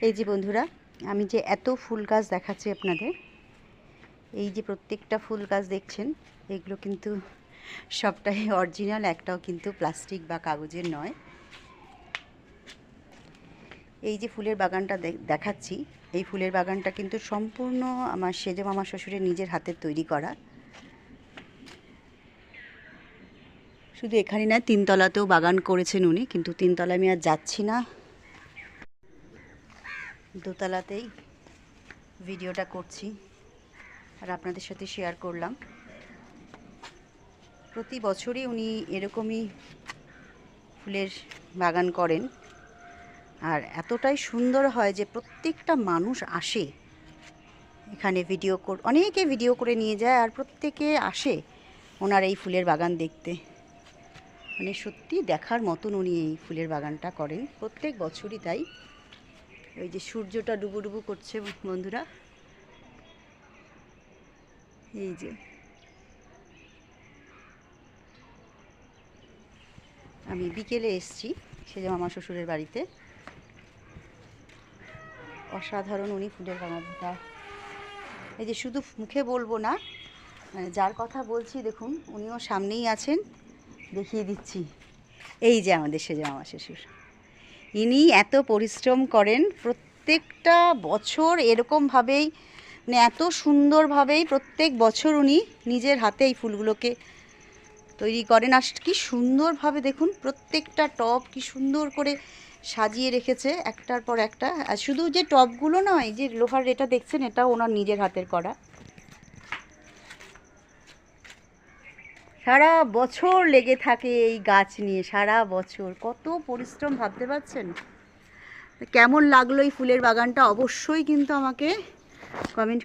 এই যে বন্ধুরা, আমি যে এত ফুল গাছ দেখাচ্ছি আপনাদের, এই যে প্রত্যেকটা ফুল গাছ দেখছেন, এগুলো কিন্তু সবটাই অরিজিনাল, একটাও কিন্তু প্লাস্টিক বা কাগজের নয়। এই যে ফুলের বাগানটা দেখাচ্ছি, এই ফুলের বাগানটা কিন্তু সম্পূর্ণ আমার সেজ মামা শ্বশুরের নিজের হাতের তৈরি করা। শুধু এখানে না, তিনতলাতেও বাগান করেছেন উনি, কিন্তু তিনতলা আমি আর যাচ্ছি না, দোতলাতেই ভিডিওটা করছি আর আপনাদের সাথে শেয়ার করলাম। প্রতি বছরই উনি এরকমই ফুলের বাগান করেন, আর এতটাই সুন্দর হয় যে প্রত্যেকটা মানুষ আসে এখানে অনেকে ভিডিও করে নিয়ে যায়, আর প্রত্যেকে আসে ওনার এই ফুলের বাগান দেখতে। মানে সত্যি দেখার মতন উনি এই ফুলের বাগানটা করেন প্রত্যেক বছরই। তাই ওই যে সূর্যটা ডুবু ডুবু করছে বন্ধুরা, এই যে আমি বিকেলে এসেছি সেজ মামা শ্বশুরের বাড়িতে। অসাধারণ উনি ফুলের বাগানটা, এই যে শুধু মুখে বলবো না, মানে যার কথা বলছি দেখুন উনিও সামনেই আছেন, দেখিয়ে দিচ্ছি। এই যে আমাদের সেজ মামা শ্বশুর, ইনি এত পরিশ্রম করেন প্রত্যেকটা বছর এরকমভাবেই, মানে এত সুন্দরভাবেই প্রত্যেক বছর উনি নিজের হাতে এই ফুলগুলোকে তৈরি করেন। আর কি সুন্দরভাবে দেখুন প্রত্যেকটা টব কি সুন্দর করে সাজিয়ে রেখেছে একটার পর একটা। আর শুধু যে টবগুলো নয়, যে লোহার এটা দেখছেন, এটাও ওনার নিজের হাতের করা। সারা বছর লেগে থাকে এই গাছ নিয়ে, সারা বছর কত পরিশ্রম ভাবতে পারছেন। কেমন লাগলো এই ফুলের বাগানটা অবশ্যই কিন্তু আমাকে কমেন্ট